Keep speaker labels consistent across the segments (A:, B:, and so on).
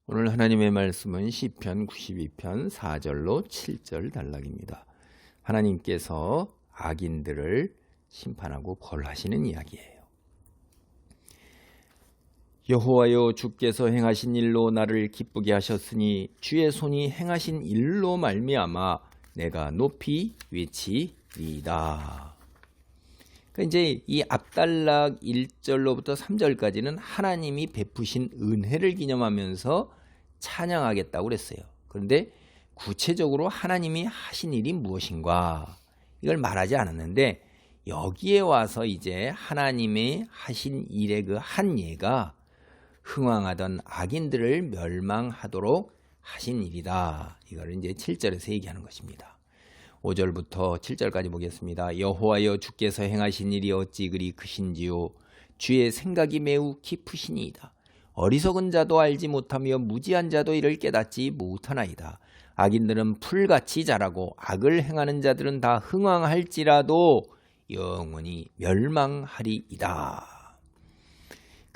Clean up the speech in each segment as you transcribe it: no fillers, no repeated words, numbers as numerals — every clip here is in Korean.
A: 오늘 하나님의 말씀은 시편 92편 4절로 7절 단락입니다. 하나님께서 악인들을 심판하고 벌하시는 이야기예요. 여호와여, 주께서 행하신 일로 나를 기쁘게 하셨으니 주의 손이 행하신 일로 말미암아 내가 높이 외치리이다. 그러니까 이제 이 앞단락 1절로부터 3절까지는 하나님이 베푸신 은혜를 기념하면서 찬양하겠다고 그랬어요. 그런데 구체적으로 하나님이 하신 일이 무엇인가 이걸 말하지 않았는데, 여기에 와서 이제 하나님의 하신 일의 그 한 예가 흥왕하던 악인들을 멸망하도록 하신 일이다. 이걸 이제 7절에서 얘기하는 것입니다. 5절부터 7절까지 보겠습니다. 여호와여, 주께서 행하신 일이 어찌 그리 크신지요. 주의 생각이 매우 깊으시니이다. 어리석은 자도 알지 못하며 무지한 자도 이를 깨닫지 못하나이다. 악인들은 풀같이 자라고 악을 행하는 자들은 다 흥왕할지라도 영원히 멸망하리이다.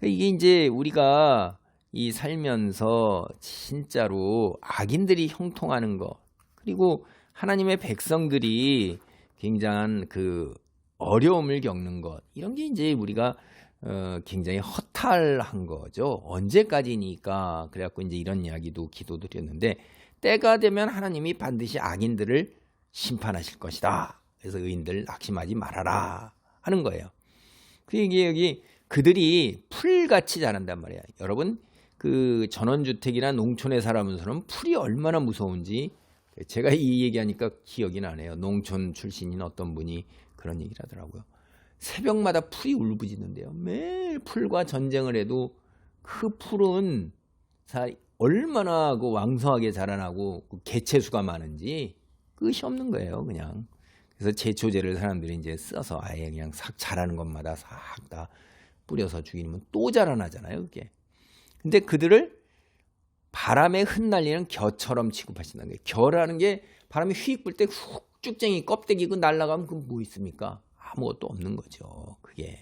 A: 이게 이제 우리가 이 살면서 진짜로 악인들이 형통하는 것, 그리고 하나님의 백성들이 굉장한 그 어려움을 겪는 것, 이런 게 이제 우리가 굉장히 허탈한 거죠. 언제까지니까. 그래갖고 이제 이런 이야기도 기도도 드렸는데, 때가 되면 하나님이 반드시 악인들을 심판하실 것이다. 그래서 의인들 낙심하지 말아라 하는 거예요. 그게 여기 그들이 풀같이 자란단 말이야. 여러분, 그 전원주택이나 농촌에 살아면서는 풀이 얼마나 무서운지 제가 이 얘기하니까 기억이 나네요. 농촌 출신인 어떤 분이 그런 얘기를 하더라고요. 새벽마다 풀이 울부짖는데요. 매일 풀과 전쟁을 해도 그 풀은 얼마나 그 왕성하게 자라나고 그 개체수가 많은지 끝이 없는 거예요, 그냥. 그래서 제초제를 사람들이 이제 써서 아예 그냥 싹 자라는 것마다 싹 다 뿌려서 죽이면 또 자라나잖아요, 그게. 근데 그들을 바람에 흩날리는 겨처럼 취급하신다는 거예요. 겨라는 게 바람이 휙 불 때 훅 쭉쟁이 껍데기 그 날아가면 그 뭐 있습니까? 아무것도 없는 거죠. 그게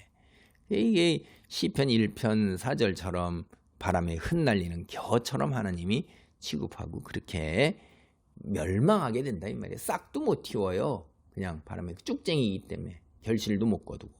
A: 이게 시편 1편 4절처럼 바람에 흩날리는 겨처럼 하나님이 취급하고 그렇게 멸망하게 된다 이 말이에요. 싹도 못 틔워요. 그냥 바람에 쭉쟁이이기 때문에 결실도 못 거두고.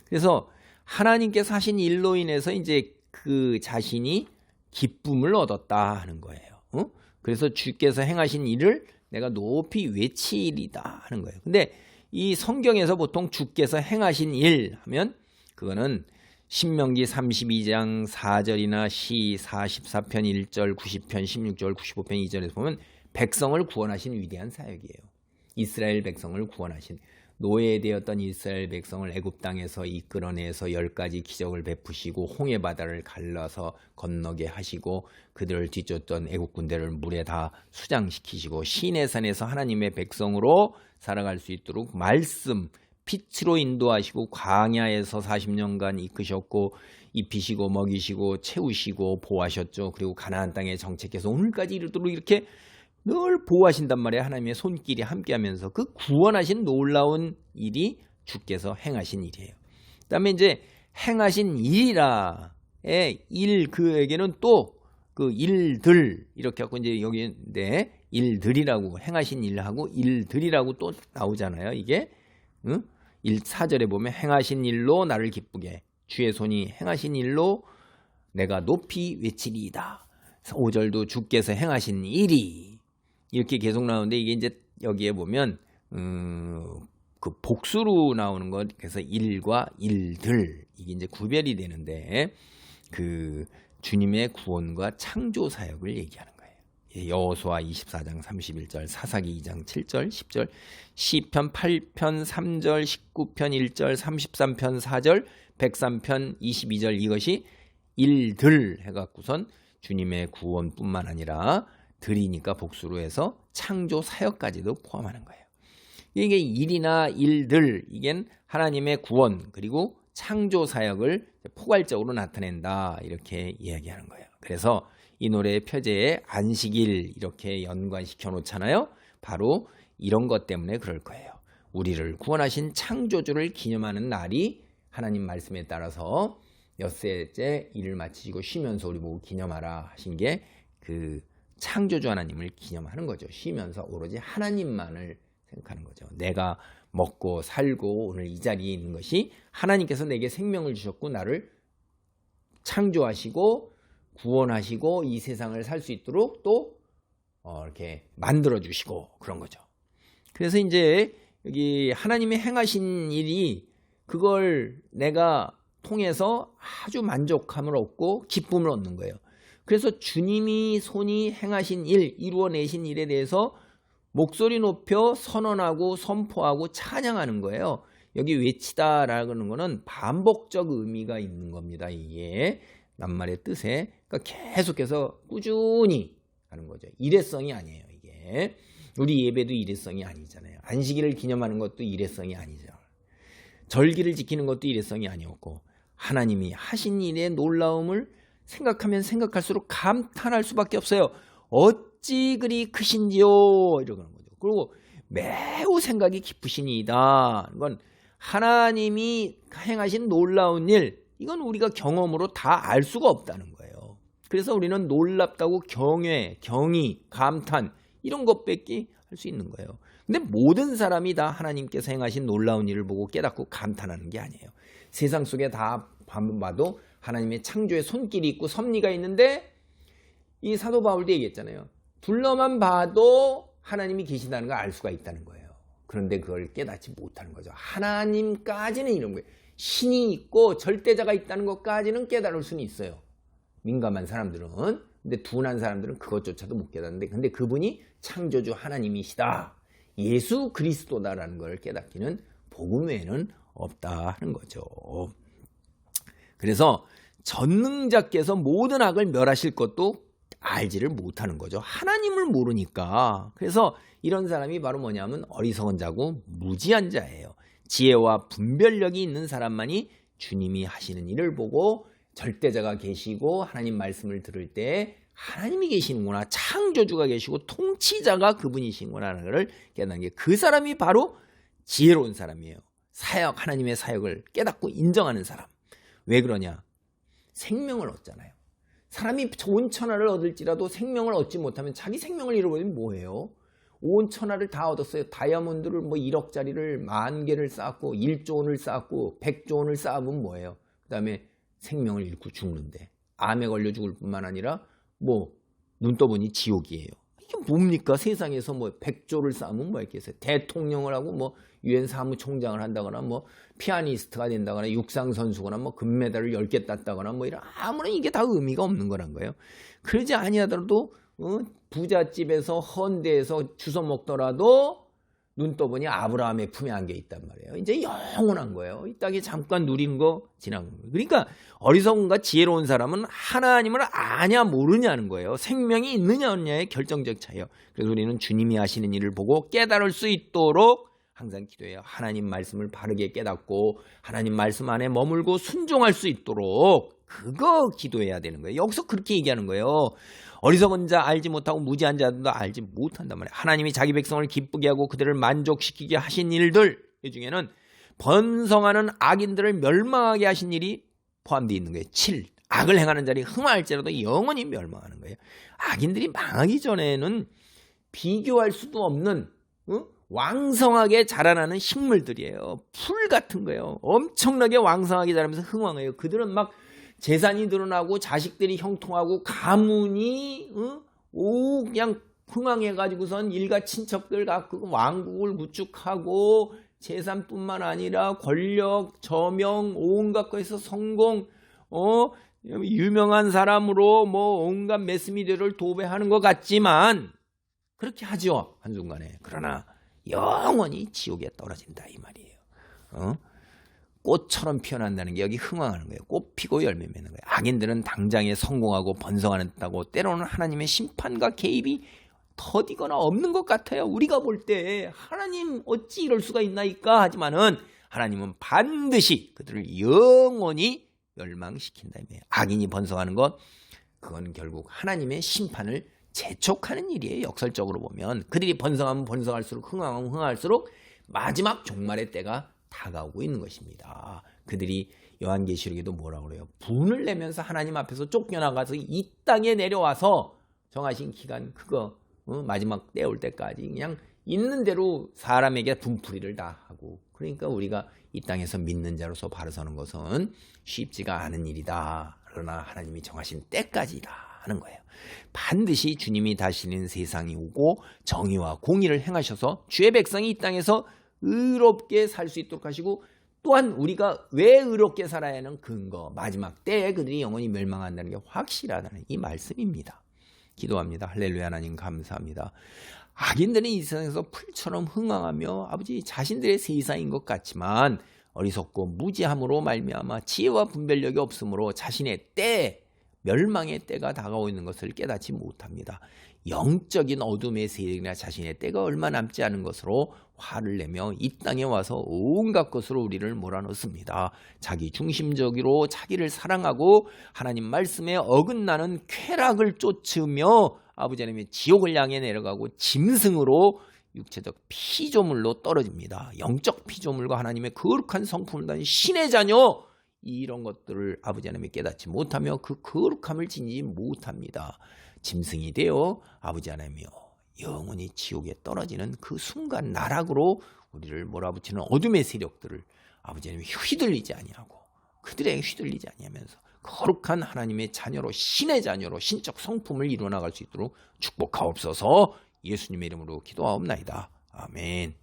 A: 그래서 하나님께서 하신 일로 인해서 이제 그 자신이 기쁨을 얻었다 하는 거예요. 그래서 주께서 행하신 일을 내가 높이 외치리다 하는 거예요. 근데 이 성경에서 보통 주께서 행하신 일 하면 그거는 신명기 32장 4절이나 시 44편 1절 90편 16절 95편 2절에서 보면 백성을 구원하신 위대한 사역이에요. 이스라엘 백성을 구원하신, 노예되었던 이스라엘 백성을 애굽 땅에서 이끌어내서 10가지 기적을 베푸시고 홍해 바다를 갈라서 건너게 하시고 그들을 뒤쫓던 애굽 군대를 물에 다 수장시키시고 시내산에서 하나님의 백성으로 살아갈 수 있도록 말씀, 빛으로 인도하시고 광야에서 40년간 이끄셨고 입히시고 먹이시고 채우시고 보호하셨죠. 그리고 가나안 땅에 정착해서 오늘까지 이르도록 이렇게 늘 보호하신단 말이에요. 하나님의 손길이 함께하면서 그 구원하신 놀라운 일이 주께서 행하신 일이에요. 그다음에 이제 행하신 일이라의 일, 그에게는 또 그 일들 이렇게 하고 이제 여기인데 일들이라고, 행하신 일하고 일들이라고 또 나오잖아요. 이게 4절에 보면 행하신 일로 나를 기쁘게, 주의 손이 행하신 일로 내가 높이 외치리이다. 5절도 주께서 행하신 일이 이렇게 계속 나오는데, 이게 이제 여기에 보면 그 복수로 나오는 것, 그래서 일과 일들 이게 이제 구별이 되는데, 그 주님의 구원과 창조 사역을 얘기하는 거예요. 여호수아 24장 31절, 사사기 2장 7절 10절, 시편 8편 3절, 19편 1절, 33편 4절, 103편 22절, 이것이 일들 해갖고선 주님의 구원뿐만 아니라 들이니까 복수로 해서 창조 사역까지도 포함하는 거예요. 이게 일이나 일들, 이게 하나님의 구원 그리고 창조 사역을 포괄적으로 나타낸다 이렇게 이야기하는 거예요. 그래서 이 노래의 표제에 안식일 이렇게 연관시켜 놓잖아요. 바로 이런 것 때문에 그럴 거예요. 우리를 구원하신 창조주를 기념하는 날이 하나님 말씀에 따라서 엿새째 일을 마치시고 쉬면서 우리 보고 기념하라 하신 게 그 창조주 하나님을 기념하는 거죠. 쉬면서 오로지 하나님만을 생각하는 거죠. 내가 먹고 살고 오늘 이 자리에 있는 것이 하나님께서 내게 생명을 주셨고 나를 창조하시고 구원하시고 이 세상을 살 수 있도록 또 이렇게 만들어 주시고 그런 거죠. 그래서 이제 여기 하나님이 행하신 일이 그걸 내가 통해서 아주 만족함을 얻고 기쁨을 얻는 거예요. 그래서 주님이 손이 행하신 일, 이루어내신 일에 대해서 목소리 높여 선언하고 선포하고 찬양하는 거예요. 여기 외치다라는 거는 반복적 의미가 있는 겁니다. 이게 낱말의 뜻에 그러니까 계속해서 꾸준히 하는 거죠. 일회성이 아니에요. 이게 우리 예배도 일회성이 아니잖아요. 안식일을 기념하는 것도 일회성이 아니죠. 절기를 지키는 것도 일회성이 아니었고 하나님이 하신 일의 놀라움을 생각하면 생각할수록 감탄할 수밖에 없어요. 어찌 그리 크신지요 이러는 거죠. 그리고 매우 생각이 깊으시니이다. 이건 하나님이 행하신 놀라운 일, 이건 우리가 경험으로 다 알 수가 없다는 거예요. 그래서 우리는 놀랍다고 경외, 경의, 감탄 이런 것밖에 할 수 있는 거예요. 근데 모든 사람이 다 하나님께서 행하신 놀라운 일을 보고 깨닫고 감탄하는 게 아니에요. 세상 속에 다 봐도 하나님의 창조의 손길이 있고 섭리가 있는데 이 사도 바울도 얘기했잖아요. 둘러만 봐도 하나님이 계시다는 걸 알 수가 있다는 거예요. 그런데 그걸 깨닫지 못하는 거죠. 하나님까지는 이런 거예요. 신이 있고 절대자가 있다는 것까지는 깨달을 수는 있어요. 민감한 사람들은. 근데 둔한 사람들은 그것조차도 못 깨닫는데 근데 그분이 창조주 하나님이시다. 예수 그리스도다라는 걸 깨닫기는 복음 외에는 없다 하는 거죠. 그래서 전능자께서 모든 악을 멸하실 것도 알지를 못하는 거죠. 하나님을 모르니까. 그래서 이런 사람이 바로 뭐냐면 어리석은 자고 무지한 자예요. 지혜와 분별력이 있는 사람만이 주님이 하시는 일을 보고 절대자가 계시고 하나님 말씀을 들을 때 하나님이 계시는구나, 창조주가 계시고 통치자가 그분이시구나라는 것을 깨닫는 게 그 사람이 바로 지혜로운 사람이에요. 사역, 하나님의 사역을 깨닫고 인정하는 사람. 왜 그러냐? 생명을 얻잖아요. 사람이 온 천하를 얻을지라도 생명을 얻지 못하면 자기 생명을 잃어버리면 뭐예요? 온 천하를 다 얻었어요. 다이아몬드를 뭐 1억짜리를 10,000개를 쌓았고 1조 원을 쌓았고 100조 원을 쌓으면 뭐예요? 그 다음에 생명을 잃고 죽는데 암에 걸려 죽을 뿐만 아니라 뭐 눈 떠보니 지옥이에요. 이게 뭡니까? 세상에서 뭐 100조를 쌓으면 뭐 있겠어요? 대통령을 하고 뭐 유엔 사무총장을 한다거나 뭐 피아니스트가 된다거나 육상 선수거나 뭐 금메달을 10개 땄다거나 뭐 이런 아무런 이게 다 의미가 없는 거란 거예요. 그러지 아니하더라도 부잣집에서 헌데에서 주워 먹더라도 눈 떠보니 아브라함의 품에 안겨 있단 말이에요. 이제 영원한 거예요. 이 땅에 잠깐 누린 거 지난 거예요. 그러니까 어리석은가 지혜로운 사람은 하나님을 아냐 모르냐는 거예요. 생명이 있느냐 없느냐의 결정적 차이예요. 그래서 우리는 주님이 하시는 일을 보고 깨달을 수 있도록 항상 기도해요. 하나님 말씀을 바르게 깨닫고 하나님 말씀 안에 머물고 순종할 수 있도록 그거 기도해야 되는 거예요. 여기서 그렇게 얘기하는 거예요. 어리석은 자 알지 못하고 무지한 자도 알지 못한단 말이에요. 하나님이 자기 백성을 기쁘게 하고 그들을 만족시키게 하신 일들 이 중에는 번성하는 악인들을 멸망하게 하신 일이 포함되어 있는 거예요. 7. 악을 행하는 자리 흥할지라도 영원히 멸망하는 거예요. 악인들이 망하기 전에는 비교할 수도 없는 왕성하게 자라나는 식물들이에요. 풀 같은 거예요. 엄청나게 왕성하게 자라면서 흥왕해요. 그들은 막 재산이 늘어나고 자식들이 형통하고 가문이 그냥 흥왕해가지고선 일가 친척들 갖고 왕국을 구축하고 재산뿐만 아니라 권력, 저명, 온갖 것에서 성공, 유명한 사람으로 뭐 온갖 매스미디어를 도배하는 것 같지만 그렇게 하죠 한순간에. 그러나 영원히 지옥에 떨어진다 이 말이에요. 꽃처럼 피어난다는 게 여기 흥황하는 거예요. 꽃 피고 열매 맺는 거예요. 악인들은 당장에 성공하고 번성한다고 때로는 하나님의 심판과 개입이 더디거나 없는 것 같아요. 우리가 볼 때 하나님 어찌 이럴 수가 있나이까 하지만은 하나님은 반드시 그들을 영원히 멸망시킨다. 악인이 번성하는 것 그건 결국 하나님의 심판을 재촉하는 일이에요. 역설적으로 보면 그들이 번성하면 번성할수록 흥황하면 흥할수록 마지막 종말의 때가 다가오고 있는 것입니다. 그들이 요한계시록에도 뭐라고 그래요? 분을 내면서 하나님 앞에서 쫓겨나가서 이 땅에 내려와서 정하신 기간 그거 마지막 때 올 때까지 그냥 있는 대로 사람에게 분풀이를 다 하고, 그러니까 우리가 이 땅에서 믿는 자로서 바로 서는 것은 쉽지가 않은 일이다. 그러나 하나님이 정하신 때까지다 하는 거예요. 반드시 주님이 다시는 세상이 오고 정의와 공의를 행하셔서 주의 백성이 이 땅에서 의롭게 살 수 있도록 하시고, 또한 우리가 왜 의롭게 살아야 하는 근거, 마지막 때에 그들이 영원히 멸망한다는 게 확실하다는 이 말씀입니다. 기도합니다. 할렐루야. 하나님 감사합니다. 악인들은 이 세상에서 풀처럼 흥황하며 아버지 자신들의 세상인 것 같지만 어리석고 무지함으로 말미암아 지혜와 분별력이 없으므로 자신의 때, 멸망의 때가 다가오고 있는 것을 깨닫지 못합니다. 영적인 어둠의 세력이나 자신의 때가 얼마 남지 않은 것으로 화를 내며 이 땅에 와서 온갖 것으로 우리를 몰아넣습니다. 자기 중심적으로 자기를 사랑하고 하나님 말씀에 어긋나는 쾌락을 쫓으며 아버지 하나님의 지옥을 향해 내려가고 짐승으로 육체적 피조물로 떨어집니다. 영적 피조물과 하나님의 거룩한 성품을 다닌 신의 자녀, 이런 것들을 아버지 하나님이 깨닫지 못하며 그 거룩함을 지니지 못합니다. 짐승이 되어 아버지 하나님이여 영원히 지옥에 떨어지는 그 순간 나락으로 우리를 몰아붙이는 어둠의 세력들을 아버지 하나님이 휘둘리지 아니하고 그들에게 휘둘리지 아니하면서 거룩한 하나님의 자녀로, 신의 자녀로 신적 성품을 이루어 나갈 수 있도록 축복하옵소서. 예수님의 이름으로 기도하옵나이다. 아멘.